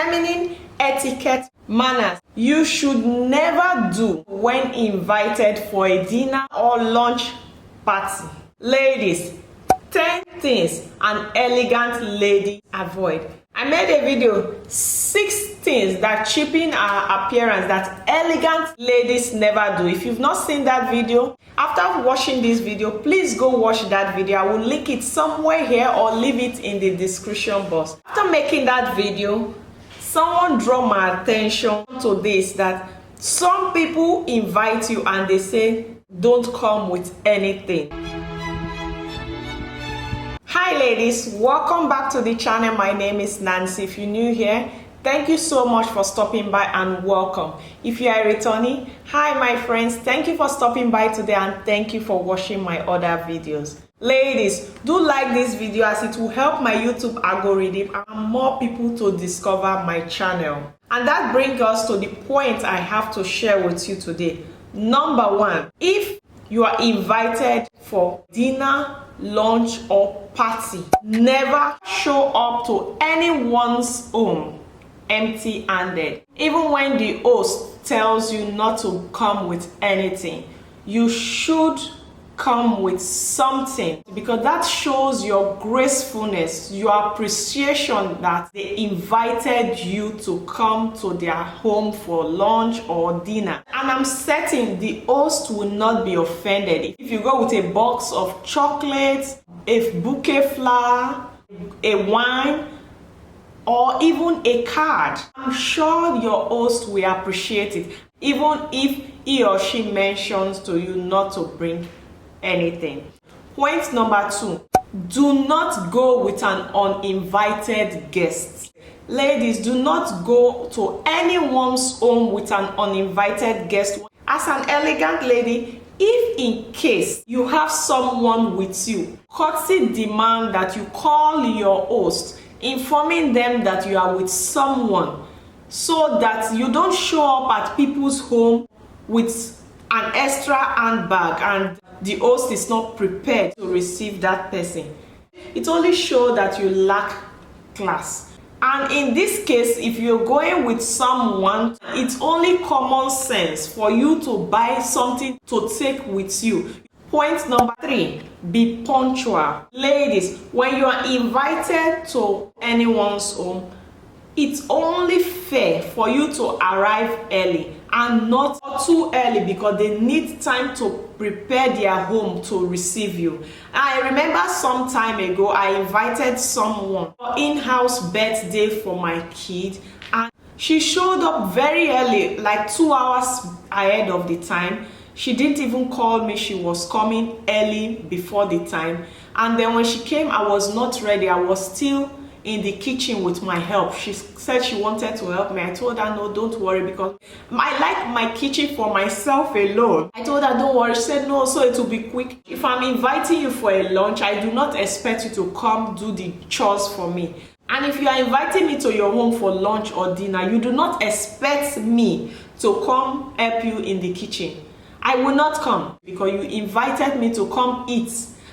feminine etiquette manners you should never do when invited for a dinner or lunch party. Ladies, 10 things an elegant lady avoid. I made a video, 6 things that cheapen our appearance that elegant ladies never do. If you've not seen that video, after watching this video, please go watch that video. I will link it somewhere here or leave it in the description box. After making that video, someone drew my attention to this, that some people invite you and they say don't come with anything. Hi ladies, welcome back to the channel. My name is Nancy. If you're new here, thank you so much for stopping by and welcome. If you are returning, hi my friends, thank you for stopping by today and thank you for watching my other videos. Ladies, do like this video as it will help my YouTube algorithm and more people to discover my channel. And that brings us to the point I have to share with you today. Number 1, if you are invited for dinner, lunch or party, never show up to anyone's home empty-handed. Even when the host tells you not to come with anything, you should come with something, because that shows your gracefulness, your appreciation that they invited you to come to their home for lunch or dinner. And I'm certain the host will not be offended if you go with a box of chocolates, a bouquet flower, a wine, or even a card. I'm sure your host will appreciate it, even if he or she mentions to you not to bring anything. Point number 2, do not go with an uninvited guest. Ladies, do not go to anyone's home with an uninvited guest. As an elegant lady, if in case you have someone with you, courtesy demand that you call your host, informing them that you are with someone, so that you don't show up at people's home with an extra handbag and the host is not prepared to receive that person. It only shows that you lack class. And in this case, if you're going with someone, it's only common sense for you to buy something to take with you. Point number 3, be punctual. Ladies, when you are invited to anyone's home, it's only fair for you to arrive early and not too early, because they need time to prepare their home to receive you. I remember some time ago I invited someone for in-house birthday for my kid, and she showed up very early, like 2 hours ahead of the time. She didn't even call me. She was coming early before the time, and then when she came, I was not ready. I was still in the kitchen with my help. She said she wanted to help me. I told her no, don't worry, because I like my kitchen for myself alone. I told her don't worry. She said no, so it will be quick. If I'm inviting you for a lunch, I do not expect you to come do the chores for me. And if you are inviting me to your home for lunch or dinner, you do not expect me to come help you in the kitchen. I will not come, because you invited me to come eat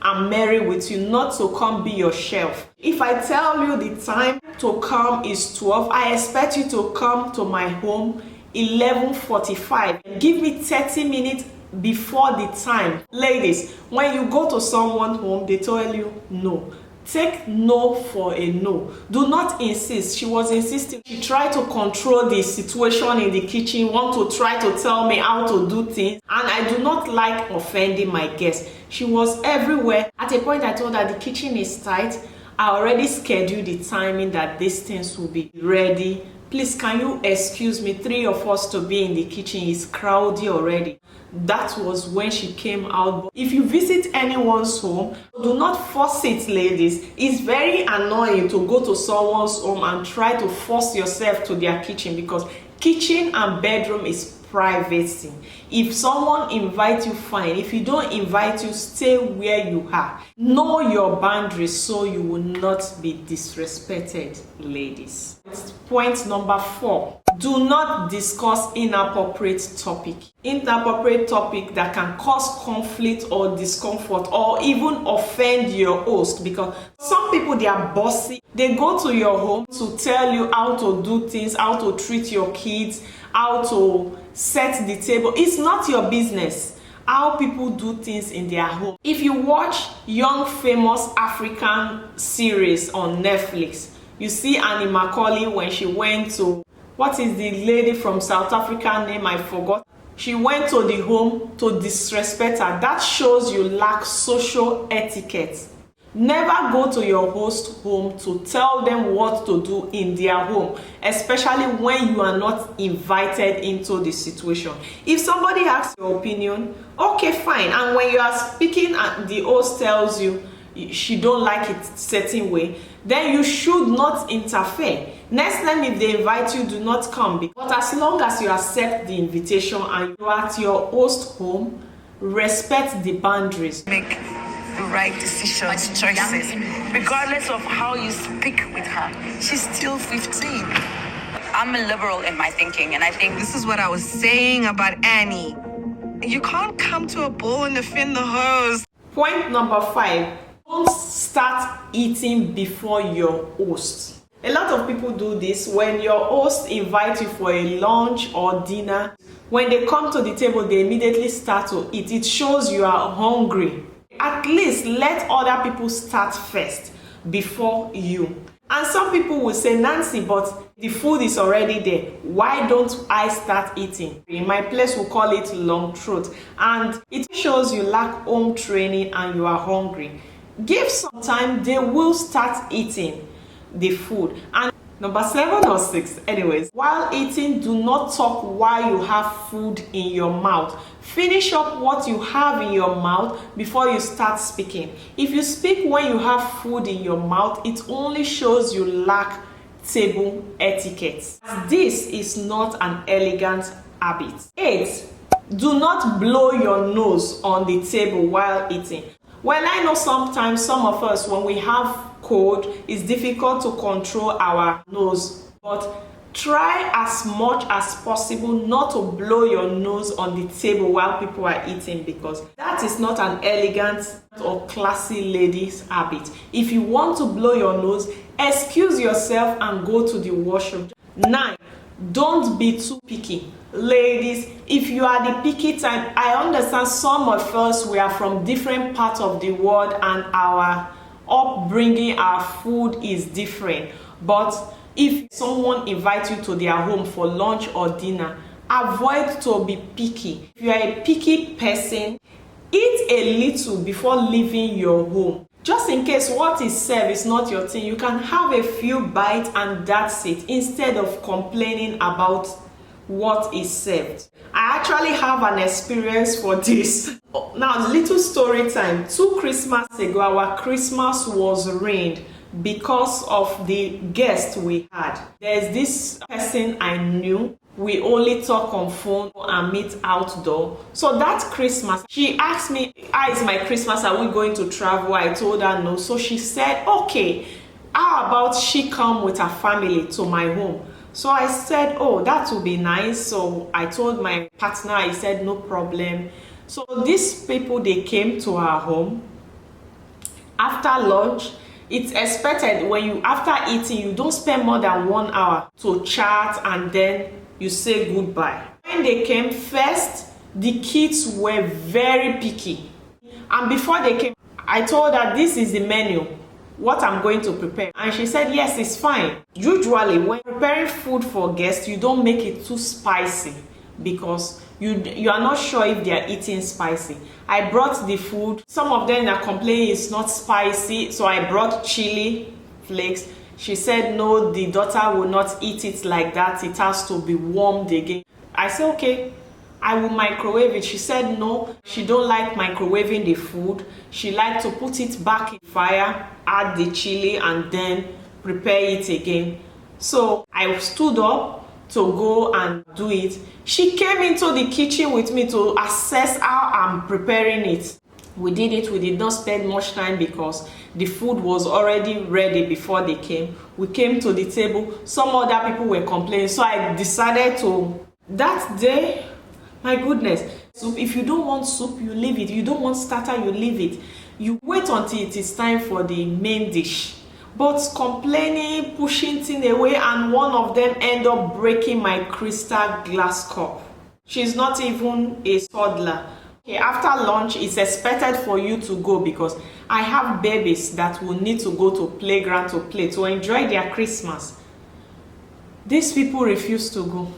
and marry with you, not to come be your shelf. If I tell you the time to come is 12, I expect you to come to my home 11:45. Give me 30 minutes before the time. Ladies, when you go to someone's home, they tell you no. Take no for a no. Do not insist. She was insisting. She tried to control the situation in the kitchen, want to try to tell me how to do things, and I do not like offending my guests. She was everywhere. At a point I told her the kitchen is tight. I already scheduled the timing that these things will be ready. Please, can you excuse me? 3 of us to be in the kitchen. It's crowded already. That was when she came out. But if you visit anyone's home, do not force it, ladies. It's very annoying to go to someone's home and try to force yourself to their kitchen, because kitchen and bedroom is privacy. If someone invites you, fine. If you don't invite you, stay where you are. Know your boundaries so you will not be disrespected, ladies. Point number 4, Do not discuss inappropriate topic. Inappropriate topic that can cause conflict or discomfort or even offend your host, because some people, they are bossy. They go to your home to tell you how to do things, how to treat your kids, how to set the table. It's not your business how people do things in their home. If you watch Young Famous African series on Netflix, you see Annie Macaulay when she went to, what is the lady from South Africa name? I forgot. She went to the home to disrespect her. That shows you lack social etiquette. Never go to your host home to tell them what to do in their home, especially when you are not invited into the situation. If somebody asks your opinion, okay, fine. And when you are speaking and the host tells you she don't like it certain way, then you should not interfere. Next time if they invite you, do not come. But as long as you accept the invitation and you are at your host home, respect the boundaries. Make the right decisions, choices, regardless of how you speak with her. She's still 15. I'm a liberal in my thinking, and I think this is what I was saying about Annie. You can't come to a ball and offend the host. Point number 5. Don't start eating before your host. A lot of people do this. When your host invites you for a lunch or dinner, when they come to the table, they immediately start to eat. It shows you are hungry. At least let other people start first before you. And some people will say, Nancy, but the food is already there. Why don't I start eating? In my place, we call it long throat. And it shows you lack home training and you are hungry. Give some time, they will start eating the food. And number 7 or 6, anyways, while eating, do not talk while you have food in your mouth. Finish up what you have in your mouth before you start speaking. If you speak when you have food in your mouth, it only shows you lack table etiquette. This is not an elegant habit. 8, do not blow your nose on the table while eating. Well, I know sometimes some of us, when we have cold, it's difficult to control our nose, but try as much as possible not to blow your nose on the table while people are eating, because that is not an elegant or classy lady's habit. If you want to blow your nose, excuse yourself and go to the washroom. 9, don't be too picky. Ladies, if you are the picky type, I understand some of us, we are from different parts of the world and our upbringing, our food is different. But if someone invites you to their home for lunch or dinner, avoid to be picky. If you are a picky person, eat a little before leaving your home. Just in case what is served is not your thing, you can have a few bites and that's it, instead of complaining about what is served. I actually have an experience for this. Now, little story time. 2 Christmas ago, our Christmas was ruined because of the guest we had. There's this person I knew. We only talk on phone and meet outdoor. So that Christmas, she asked me, how is my Christmas? Are we going to travel? I told her no. So she said, okay, how about she come with her family to my home? So I said, oh, that would be nice. So I told my partner, I said, no problem. So these people, they came to our home. After lunch, it's expected when you, after eating, you don't spend more than 1 hour to chat and then you say goodbye. When they came first, the kids were very picky. And before they came, I told her, this is the menu, what I'm going to prepare. And she said, yes, it's fine. Usually, when preparing food for guests, you don't make it too spicy because you are not sure if they are eating spicy. I brought the food. Some of them are complaining it's not spicy, so I brought chili flakes. She said, no, the daughter will not eat it like that. It has to be warmed again. I said, okay, I will microwave it. She said, no, she don't like microwaving the food. She liked to put it back in fire, add the chili, and then prepare it again. So I stood up to go and do it. She came into the kitchen with me to assess how I'm preparing it. We did it. We did not spend much time because the food was already ready before they came. We came to the table. Some other people were complaining, so I decided to, that day, my goodness, soup. If you don't want soup, you leave it. You don't want starter, you leave it. You wait until it is time for the main dish. But complaining, pushing things away, and one of them end up breaking my crystal glass cup. She's not even a toddler. Okay, after lunch, it's expected for you to go because I have babies that will need to go to playground to play, to enjoy their Christmas. These people refused to go.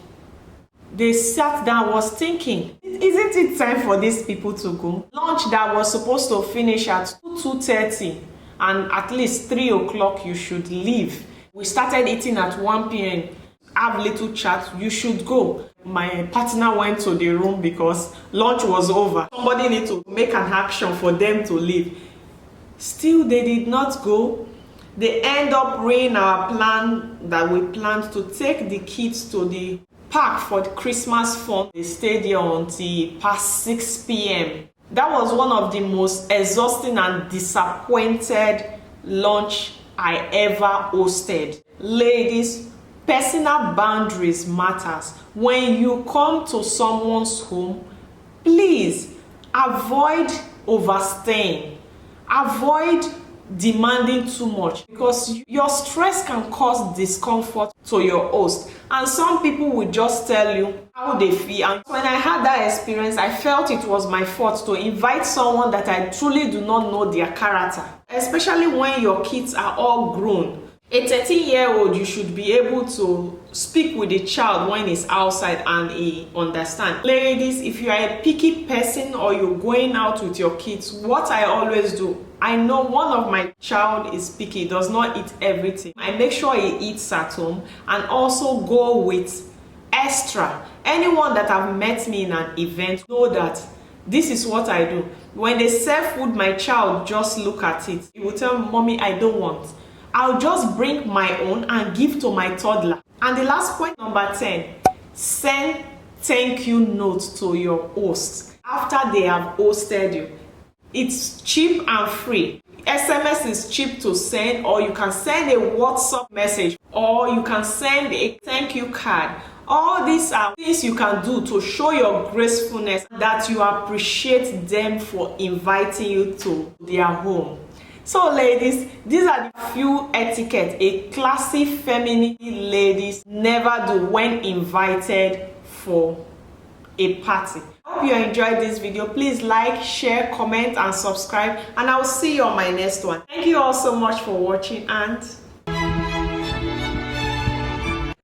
They sat down, was thinking, isn't it time for these people to go? Lunch that was supposed to finish at 2:30 and at least 3 o'clock you should leave. We started eating at 1 p.m. Have little chat, you should go. My partner went to the room because lunch was over. Somebody need to make an action for them to leave. Still, they did not go. They end up ruining our plan that we planned to take the kids to the park for the Christmas fun. They stayed there until past 6 p.m. That was one of the most exhausting and disappointed lunch I ever hosted. Ladies, personal boundaries matters. When you come to someone's home, please avoid overstaying. Avoid demanding too much because your stress can cause discomfort to your host, and some people will just tell you how they feel. And when I had that experience, I felt it was my fault to invite someone that I truly do not know their character, especially when your kids are all grown. A 13-year-old, you should be able to speak with the child when he's outside and he understands. Ladies, if you are a picky person or you're going out with your kids, what I always do, I know one of my child is picky, does not eat everything. I make sure he eats at home and also go with extra. Anyone that have met me in an event know that this is what I do. When they serve food, my child just look at it. He will tell me, Mommy, I don't want. I'll just bring my own and give to my toddler. And the last point, number 10, send thank you notes to your host after they have hosted you. It's cheap and free. SMS is cheap to send, or you can send a WhatsApp message, or you can send a thank you card. All these are things you can do to show your gracefulness, that you appreciate them for inviting you to their home. So ladies, these are the few etiquette a classy femininity ladies never do when invited for a party. I hope you enjoyed this video. Please like, share, comment and subscribe, and I'll see you on my next one. Thank you all so much for watching, and